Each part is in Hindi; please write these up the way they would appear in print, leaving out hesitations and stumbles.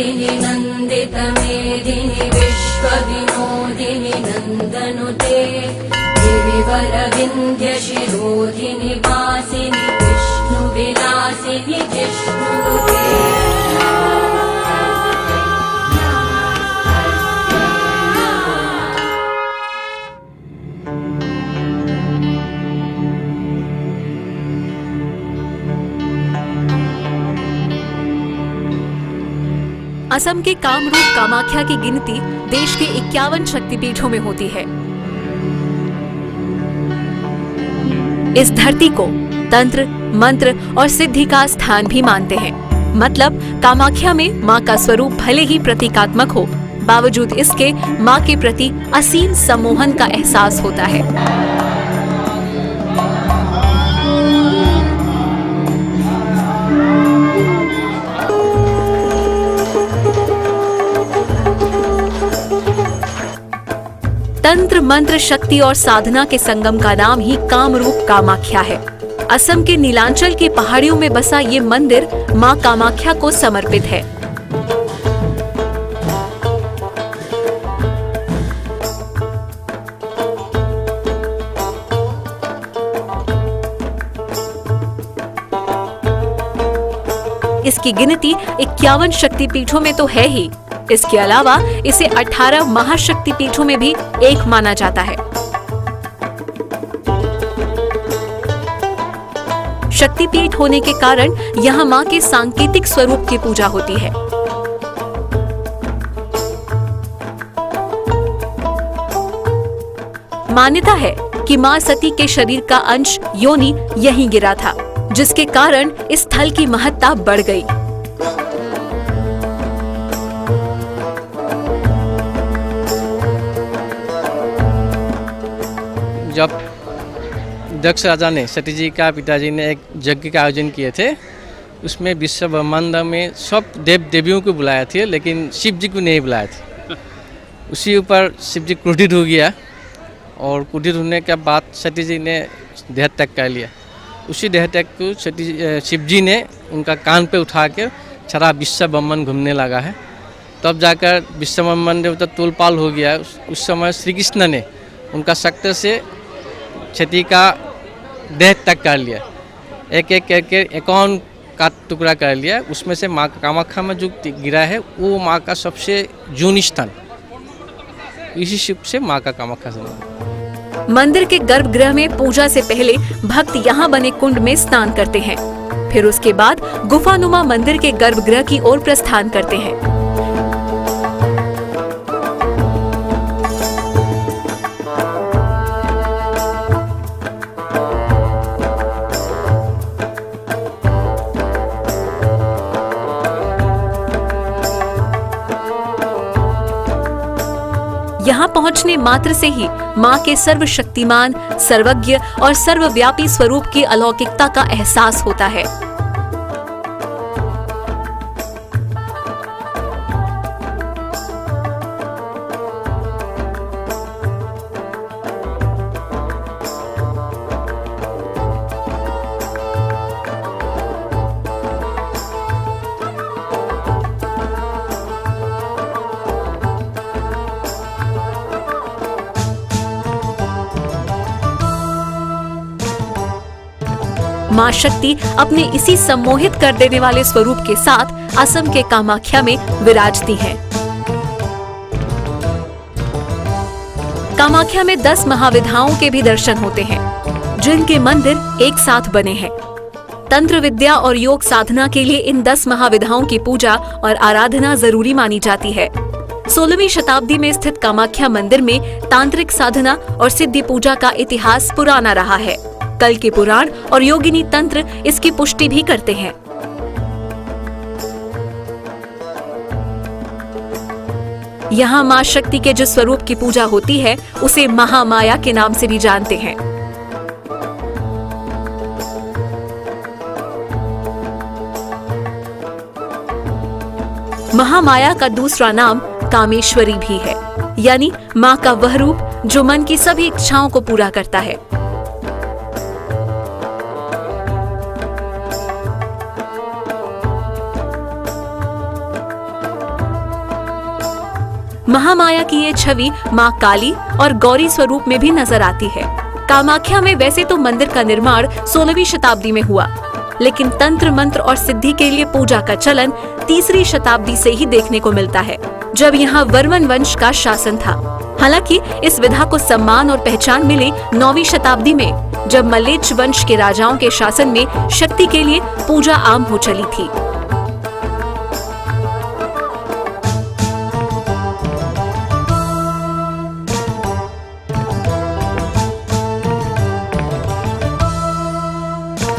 नन्दिनी नन्दितमेदिनि विश्वविनोदिनि नन्दनुते गिरिवरविन्ध्यशिरोधिनि वासिनि विष्णुविलासिनि जिष्णुनुते। असम के कामरूप कामाख्या की गिनती देश के 51 शक्तिपीठों में होती है। इस धरती को तंत्र, मंत्र और सिद्धि का स्थान भी मानते हैं। मतलब कामाख्या में मां का स्वरूप भले ही प्रतीकात्मक हो, बावजूद इसके मां के प्रति असीम सम्मोहन का एहसास होता है। तंत्र, मंत्र, शक्ति और साधना के संगम का नाम ही कामरूप कामाख्या है। असम के नीलांचल की पहाड़ियों में बसा ये मंदिर मां कामाख्या को समर्पित है। इसकी गिनती 51 शक्तिपीठों में तो है ही, इसके अलावा इसे 18 महाशक्तिपीठों में भी एक माना जाता है। शक्तिपीठ होने के कारण यहाँ मां के सांकेतिक स्वरूप की पूजा होती है। मान्यता है कि मां सती के शरीर का अंश योनि यहीं गिरा था, जिसके कारण इस स्थल की महत्ता बढ़ गई। जब दक्ष राजा ने सती जी का पिताजी ने एक यज्ञ का आयोजन किए थे, उसमें विश्व ब्रह्मांड में सब देव देवियों को बुलाया थे, लेकिन शिव जी को नहीं बुलाया था। उसी ऊपर शिव जी क्रोधित हो गया और क्रोधित होने के बाद सती जी ने देह त्याग कर लिया। उसी देह त्याग को शिव जी ने उनका कान पे उठा के सारा विश्व ब्रह्मांड घूमने लगा है। तब जाकर विश्व ब्रह्मांड तो तोलपाल हो गया। उस समय श्री कृष्ण ने उनका शक्ति से सती का देह त्याग कर लिया, एक एक करके 51 का टुकड़ा कर लिया। उसमें से माँ कामाख्या में जो गिरा है वो माँ का सबसे जून स्थान, इसी शिव से माँ का कामाख्या से। मंदिर के गर्भगृह में पूजा से पहले भक्त यहाँ बने कुंड में स्नान करते हैं, फिर उसके बाद गुफानुमा मंदिर के गर्भगृह की ओर प्रस्थान करते हैं। यहाँ पहुँचने मात्र से ही माँ के सर्वशक्तिमान, सर्वज्ञ और सर्वव्यापी स्वरूप की अलौकिकता का एहसास होता है। मां शक्ति अपने इसी सम्मोहित कर देने वाले स्वरूप के साथ असम के कामाख्या में विराजती हैं। कामाख्या में 10 महाविधाओं के भी दर्शन होते हैं, जिनके मंदिर एक साथ बने हैं। तंत्र विद्या और योग साधना के लिए इन 10 महाविधाओं की पूजा और आराधना जरूरी मानी जाती है। 16वीं शताब्दी में स्थित कामाख्या मंदिर में तांत्रिक साधना और सिद्धि पूजा का इतिहास पुराना रहा है। कल के पुराण और योगिनी तंत्र इसकी पुष्टि भी करते हैं। यहाँ मां शक्ति के जिस स्वरूप की पूजा होती है उसे महामाया के नाम से भी जानते हैं। महामाया का दूसरा नाम कामेश्वरी भी है, यानी मां का वह रूप जो मन की सभी इच्छाओं को पूरा करता है। महामाया की ये छवि माँ काली और गौरी स्वरूप में भी नजर आती है। कामाख्या में वैसे तो मंदिर का निर्माण 16वीं शताब्दी में हुआ, लेकिन तंत्र मंत्र और सिद्धि के लिए पूजा का चलन 3री शताब्दी से ही देखने को मिलता है, जब यहाँ वर्मन वंश का शासन था। हालांकि इस विधा को सम्मान और पहचान मिली 9वीं शताब्दी में, जब मलेच्छ वंश के राजाओं के शासन में शक्ति के लिए पूजा आम हो चली थी।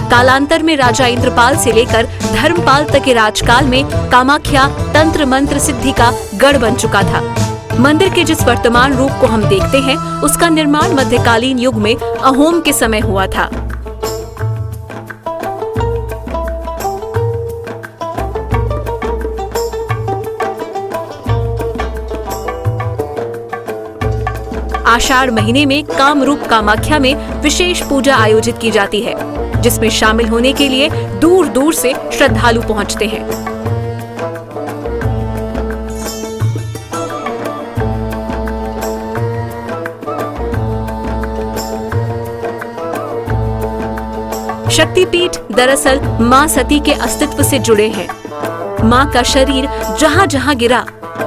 कालांतर में राजा इंद्रपाल से लेकर धर्मपाल तक के राजकाल में कामाख्या तंत्र मंत्र सिद्धि का गढ़ बन चुका था। मंदिर के जिस वर्तमान रूप को हम देखते हैं, उसका निर्माण मध्यकालीन युग में अहोम के समय हुआ था। आषाढ़ महीने में कामरूप कामाख्या में विशेष पूजा आयोजित की जाती है, जिसमें शामिल होने के लिए दूर दूर से श्रद्धालु पहुंचते हैं। शक्तिपीठ दरअसल मां सती के अस्तित्व से जुड़े हैं। मां का शरीर जहां जहां गिरा,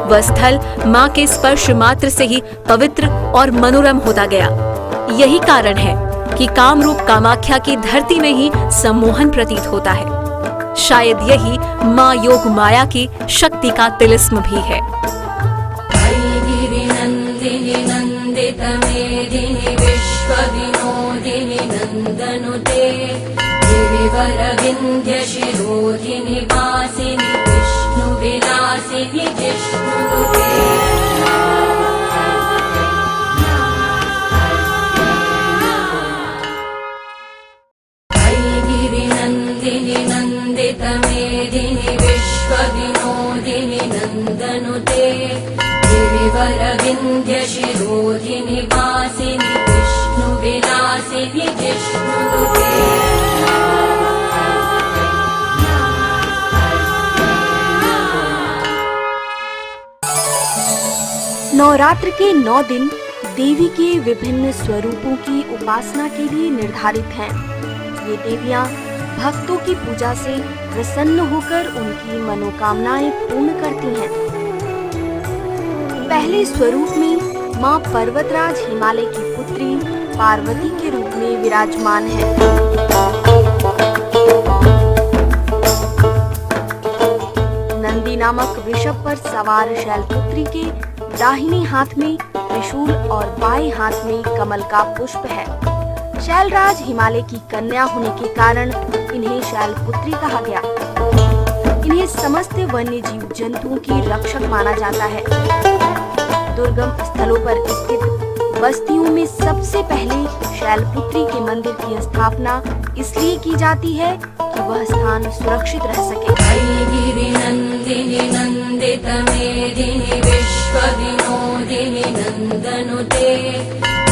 वह स्थल मां के स्पर्श मात्र से ही पवित्र और मनोरम होता गया। यही कारण है कि कामरूप कामाख्या की धरती में ही सम्मोहन प्रतीत होता है। शायद यही मां योग माया की शक्ति का तिलिस्म भी है। गिरिनन्दिनि नन्दित मेदिनि विश्वविनोदिनि नन्दनुते गिरिवर विन्ध्य शिरोधिनि वासिनि विष्णुविलासिनि जिष्णुनुते नन्दित मेदिनि विश्वविनोदिनि नन्दनुते गिरिवर विन्ध्य शिरोधिनि वासिनि विष्णुविलासिनि जिष्णुनुते। नवरात्र के 9 दिन देवी के विभिन्न स्वरूपों की उपासना के लिए निर्धारित हैं। ये देवियां भक्तों की पूजा से प्रसन्न होकर उनकी मनोकामनाएं पूर्ण करती हैं। पहले स्वरूप में मां पर्वतराज हिमालय की पुत्री पार्वती के रूप में विराजमान है। नंदी नामक वृषभ पर सवार शैलपुत्री के दाहिने हाथ में त्रिशूल और बाएं हाथ में कमल का पुष्प है। शैलराज हिमालय की कन्या होने के कारण इन्हें शैलपुत्री कहा गया। इन्हें समस्त वन्य जीव जंतुओं की रक्षक माना जाता है। दुर्गम स्थलों पर स्थित बस्तियों में सबसे पहले शैलपुत्री के मंदिर की स्थापना इसलिए की जाती है कि वह स्थान सुरक्षित रह सके। गिरिनन्दिनि नन्दित मेदिनि विश्वविनोदिनि नन्दनुते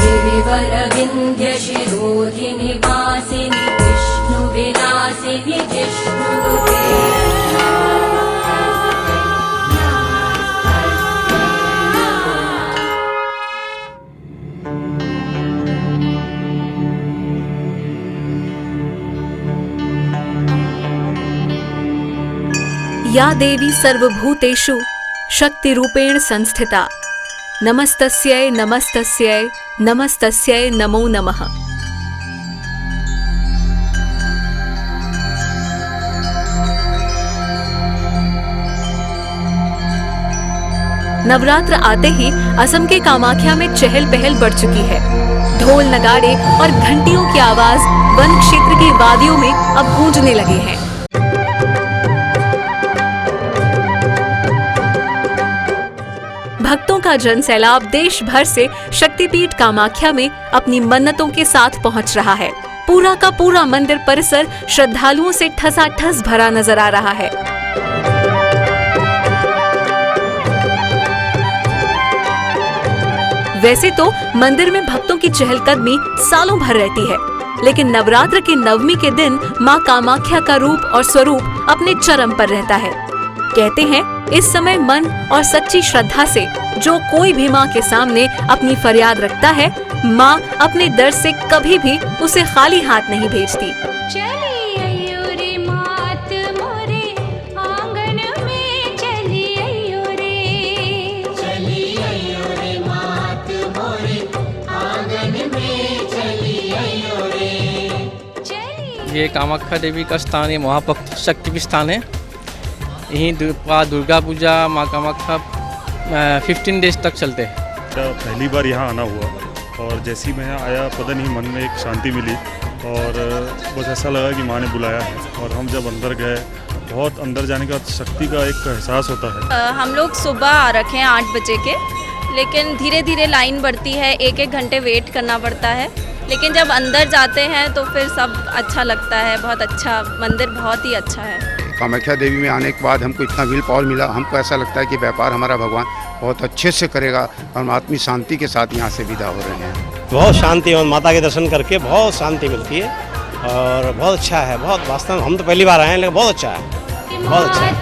गिरिवर विन्ध्य शिरोधिनि वासिनि विष्णुविलासिनि जिष्णुनुते। या देवी सर्वभूतेषु शक्ति रूपेण संस्थिता नमस्तस्यै नमस्तस्यै नमस्तस्यै नमो नमः। नवरात्र आते ही असम के कामाख्या में चहल पहल बढ़ चुकी है। ढोल नगाड़े और घंटियों की आवाज वन क्षेत्र की वादियों में अब गूंजने लगे हैं। भक्तों का जनसैलाब देश भर से शक्तिपीठ कामाख्या में अपनी मन्नतों के साथ पहुंच रहा है। पूरा का पूरा मंदिर परिसर श्रद्धालुओं से ठसाठस भरा नजर आ रहा है। वैसे तो मंदिर में भक्तों की चहलकदमी सालों भर रहती है, लेकिन नवरात्र के 9वीं के दिन मां कामाख्या का रूप और स्वरूप अपने चरम पर रहता है। कहते हैं इस समय मन और सच्ची श्रद्धा से जो कोई भी माँ के सामने अपनी फरियाद रखता है, माँ अपने दर से कभी भी उसे खाली हाथ नहीं भेजती। ये कामाख्या देवी का स्थान है, महाभक्त शक्ति भी स्थान है। यहीं दुर्गा पूजा माँ कामाख्या 15 डेज तक चलते हैं। पहली बार यहाँ आना हुआ और जैसे ही मैं यहाँ आया पता नहीं मन में एक शांति मिली और बस ऐसा लगा कि माँ ने बुलाया है। और हम जब अंदर गए, बहुत अंदर जाने का शक्ति का एक एहसास होता है। हम लोग सुबह आ रखे हैं 8 बजे के, लेकिन धीरे धीरे लाइन बढ़ती है, 1-1 घंटे वेट करना पड़ता है। लेकिन जब अंदर जाते हैं तो फिर सब अच्छा लगता है। बहुत अच्छा मंदिर, बहुत ही अच्छा है। कामाख्या देवी में आने के बाद हमको इतना विल पावर मिला, हमको ऐसा लगता है कि व्यापार हमारा भगवान बहुत अच्छे से करेगा। हम आत्मिक शांति के साथ यहाँ से विदा हो रहे हैं। बहुत शांति, और माता के दर्शन करके बहुत शांति मिलती है और बहुत अच्छा है। बहुत वास्तव में हम तो पहली बार आए हैं, लेकिन बहुत अच्छा है, बहुत अच्छा है।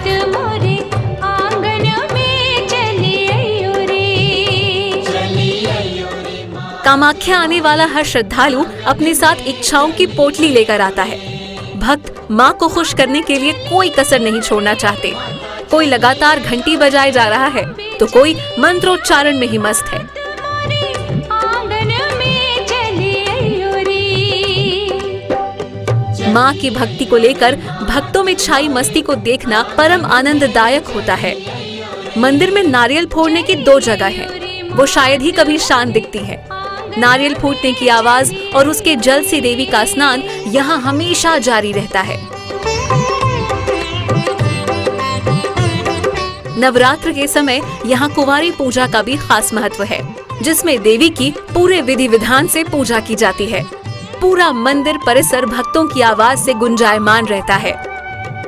कामाख्या आने वाला हर श्रद्धालु अपने साथ इच्छाओं की पोटली लेकर आता है। भक्त माँ को खुश करने के लिए कोई कसर नहीं छोड़ना चाहते। कोई लगातार घंटी बजाए जा रहा है तो कोई मंत्रोच्चारण में ही मस्त है। माँ की भक्ति को लेकर भक्तों में छाई मस्ती को देखना परम आनंददायक होता है। मंदिर में नारियल फोड़ने की 2 जगह है, वो शायद ही कभी शांत दिखती है। नारियल फूटने की आवाज और उसके जल से देवी का स्नान यहाँ हमेशा जारी रहता है। नवरात्र के समय यहाँ कुंवारी पूजा का भी खास महत्व है, जिसमें देवी की पूरे विधि विधान से पूजा की जाती है। पूरा मंदिर परिसर भक्तों की आवाज से गुंजायमान रहता है।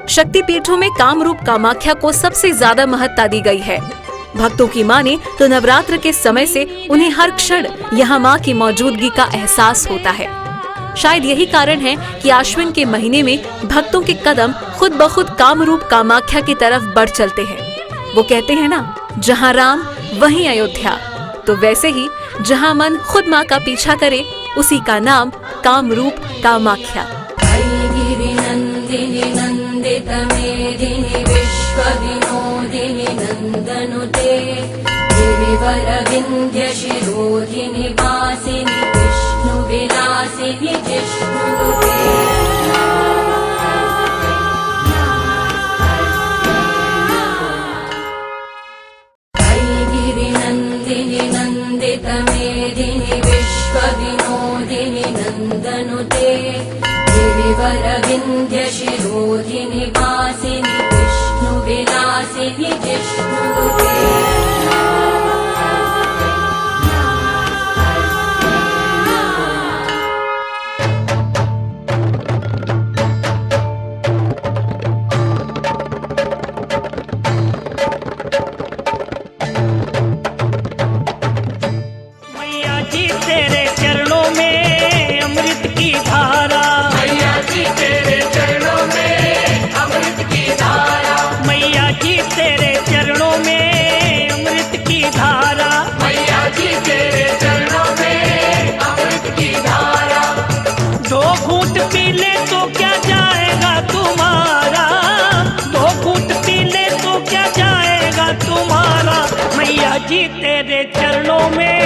शक्तिपीठों में कामरूप कामाख्या को सबसे ज्यादा महत्ता दी गई है। भक्तों की माने तो नवरात्र के समय से उन्हें हर क्षण यहाँ माँ की मौजूदगी का एहसास होता है। शायद यही कारण है कि आश्विन के महीने में भक्तों के कदम खुद ब खुद कामरूप कामाख्या की तरफ बढ़ चलते हैं। वो कहते हैं ना, जहाँ राम वहीं अयोध्या। तो वैसे ही जहाँ मन खुद माँ का पीछा करे, उसी का नाम कामरूप कामाख्या। नन्दनुते गिरिवरविन्ध्यशिरोधिनि वासिनि विष्णुविलासिनि जिष्णुनुते। गिरिनन्दिनि नन्दितमेदिनि विश्वविनोदिनि नन्दनुते गिरिवरविन्ध्यशिरोधिनि वासिनि विलासिनि जिष्णुनुते। मैया जी तेरे चरणों में अमृत की धारा, मैया जी तेरे चरणों में अमृत की धारा, मैया जी तेरे चरणों में अमृत की धारा, मैया जी तेरे चरणों में अमृत की धारा। 2 घूंट पी ले तो क्या जाएगा तुम्हारा, 2 घूंट पी ले तो क्या जाएगा तुम्हारा। मैया जी तेरे चरणों में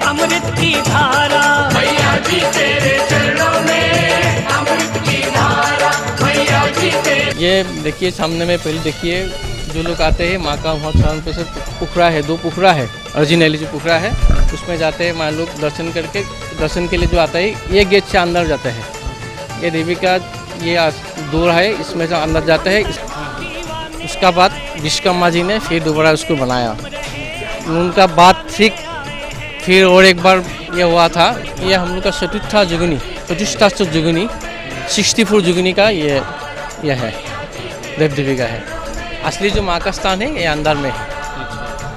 अमृत की धारा, मैया जी तेरे चरणों में अमृत की धारा, मैया जी तेरे। ये देखिए सामने में, पहले देखिए जो लोग आते हैं माँ का बहुत स्थान पे से पोखरा है, 2 पोखरा है। ओरिजिनली जो पोखरा है उसमें जाते हैं माँ लोग दर्शन करके। दर्शन के लिए जो आता है ये गेट से अंदर जाता है। ये देवी का ये दौर है, इसमें से अंदर जाता है। उसका बाद विश्वकर्मा जी ने फिर दोबारा उसको बनाया। उनका बाद ठीक फिर और एक बार ये हुआ था। ये हम लोग का चतुर्था जुगनी 64 जुगनी का ये है, देव देवी का है। असली जो माँ का स्थान है ये अंदर में है।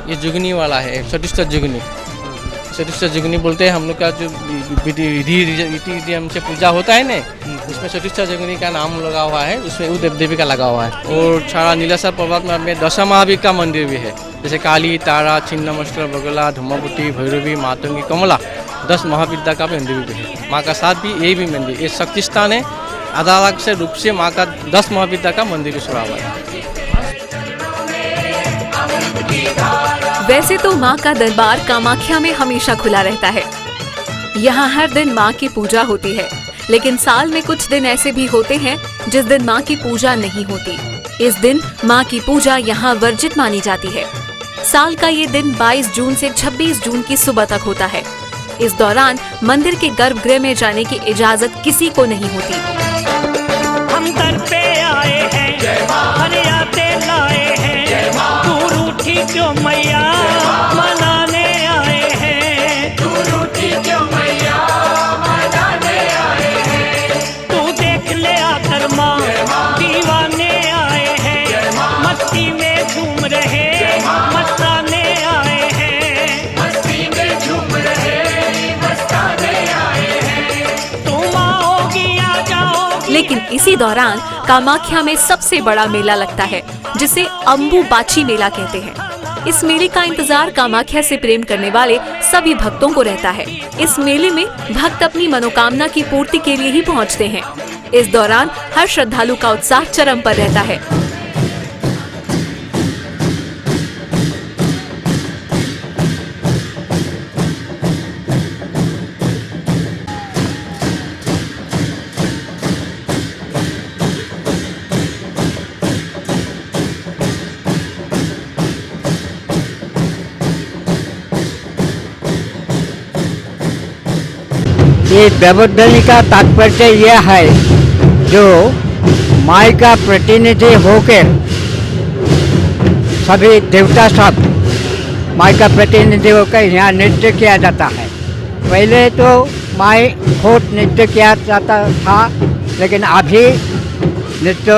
ये जुगनी वाला है, चतुर्था जुगनी। चतुर्था जुगनी बोलते हैं हम लोग का जो विधि हमसे पूजा होता है ना, इसमें चतुष्टा जगनी का नाम लगा हुआ है, उसमें वो देव देवी का लगा हुआ है। और छाड़ा नीलासर पर्वत में दशा महावीर का मंदिर भी है, जैसे काली, तारा, छिन्नमस्तर, बगला, धूमावती, भैरवी, मातंगी, कमला, 10 महाविद्या का मंदिर भी है। माँ का साथ भी यही भी मंदिर, ये शक्ति स्थान है। अलग से रूप से माँ का 10 महाविद्या का मंदिर भी जुड़ा हुआ है। वैसे तो माँ का दरबार कामाख्या में हमेशा खुला रहता है। यहाँ हर दिन माँ की पूजा होती है, लेकिन साल में कुछ दिन ऐसे भी होते हैं जिस दिन माँ की पूजा नहीं होती। इस दिन माँ की पूजा यहाँ वर्जित मानी जाती है। साल का ये दिन 22 जून से 26 जून की सुबह तक होता है। इस दौरान मंदिर के गर्भगृह में जाने की इजाजत किसी को नहीं होती। हम दर पे आए हैं, फरियादे लाए हैं, तू रूठी क्यों मैया मनाने आए हैं, तू रूठी क्यों मैया मनाने आए हैं, तू देख ले आकर माँ दीवाने आए हैं, मस्ती में झूम रहे मस्ताने आए हैं, मस्ती में झूम रहे मस्ताने आए हैं, तुम आओगी आ जाओगी। लेकिन इसी दौरान कामाख्या में सबसे बड़ा मेला लगता है, जिसे अम्बुबाची मेला कहते हैं। इस मेले का इंतजार कामाख्या से प्रेम करने वाले सभी भक्तों को रहता है। इस मेले में भक्त अपनी मनोकामना की पूर्ति के लिए ही पहुंचते हैं। इस दौरान हर श्रद्धालु का उत्साह चरम पर रहता है। ये देवोद्धनी का तात्पर्य यह है, जो माई का प्रतिनिधि होकर सभी देवता सब माई का प्रतिनिधि होकर यहाँ नृत्य किया जाता है। पहले तो माई खुद नृत्य किया जाता था, लेकिन अभी नृत्य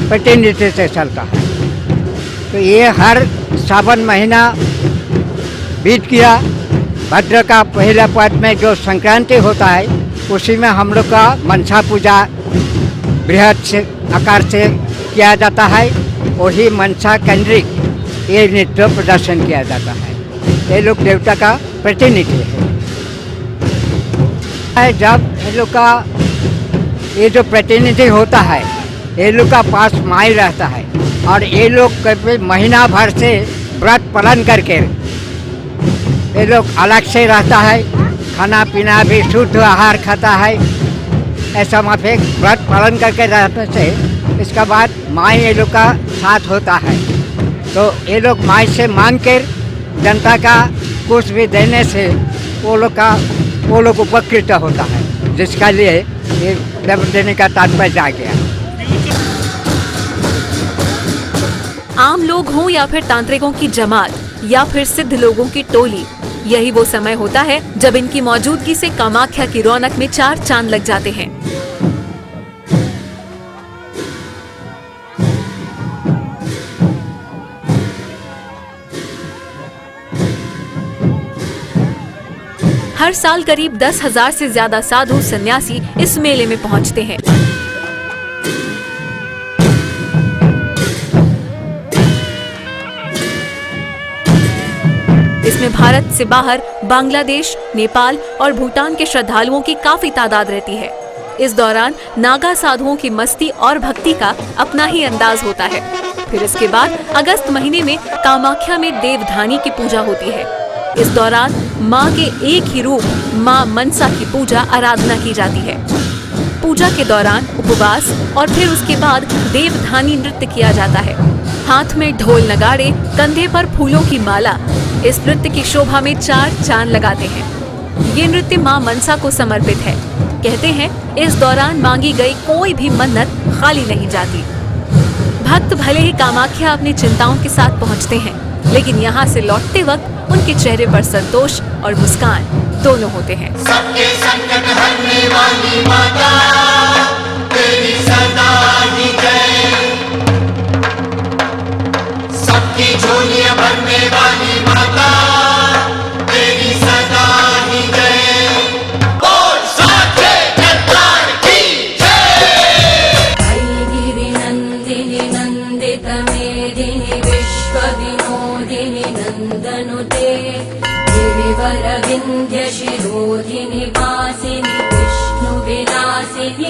प्रतिनिधि से चलता है। तो ये हर सावन महीना बीत गया, भद्र का पहला पद में जो संक्रांति होता है, उसी में हम लोग का मनसा पूजा बृहद से आकार से किया जाता है। वही मनसा केंद्रिक ये नृत्य प्रदर्शन किया जाता है। ये लोग देवता का प्रतिनिधि है। जब ये लोग का ये जो प्रतिनिधि होता है, ये लोग का पास माई रहता है, और ये लोग कभी महीना भर से व्रत पालन करके ये लोग अलग से रहता है, खाना पीना भी शुद्ध आहार खाता है। ऐसा वहाँ पे व्रत पालन करके रहने से इसका बाद माई ये लोग का साथ होता है। तो ये लोग माई से मांग कर जनता का कुछ भी देने से वो लोग उपकृत होता है, जिसका लिए ये देने का तात्पर्य आ गया। आम लोग हों या फिर तांत्रिकों की जमात या फिर सिद्ध लोगों की टोली, यही वो समय होता है जब इनकी मौजूदगी से कामाख्या की रौनक में 4 चांद लग जाते हैं। हर साल करीब 10,000 से ज्यादा साधु सन्यासी इस मेले में पहुंचते हैं। इसमें भारत से बाहर बांग्लादेश, नेपाल और भूटान के श्रद्धालुओं की काफी तादाद रहती है। इस दौरान नागा साधुओं की मस्ती और भक्ति का अपना ही अंदाज होता है। फिर इसके बाद अगस्त महीने में कामाख्या में देवधानी की पूजा होती है। इस दौरान माँ के एक ही रूप माँ मनसा की पूजा आराधना की जाती है। पूजा के दौरान उपवास और फिर उसके बाद देवधानी नृत्य किया जाता है। हाथ में ढोल नगाड़े, कंधे पर फूलों की माला, इस नृत्य की शोभा में 4 चांद लगाते हैं। ये नृत्य माँ मनसा को समर्पित है। कहते हैं इस दौरान मांगी गई कोई भी मन्नत खाली नहीं जाती। भक्त भले ही कामाख्या अपनी चिंताओं के साथ पहुँचते हैं, लेकिन यहाँ से लौटते वक्त उनके चेहरे पर संतोष और मुस्कान दोनों होते हैं। सबके संकट हरने वाली माता, तेरी सदा ही जय। सबकी झोलियां भरने वाली माता, तेरी सदा ही जय। बोल साचे दरबार की जय। विश्वविनोदिनि नन्दनुते गिरिवरविन्ध्यशिरोधिनि वासिनि विष्णुविलासिनि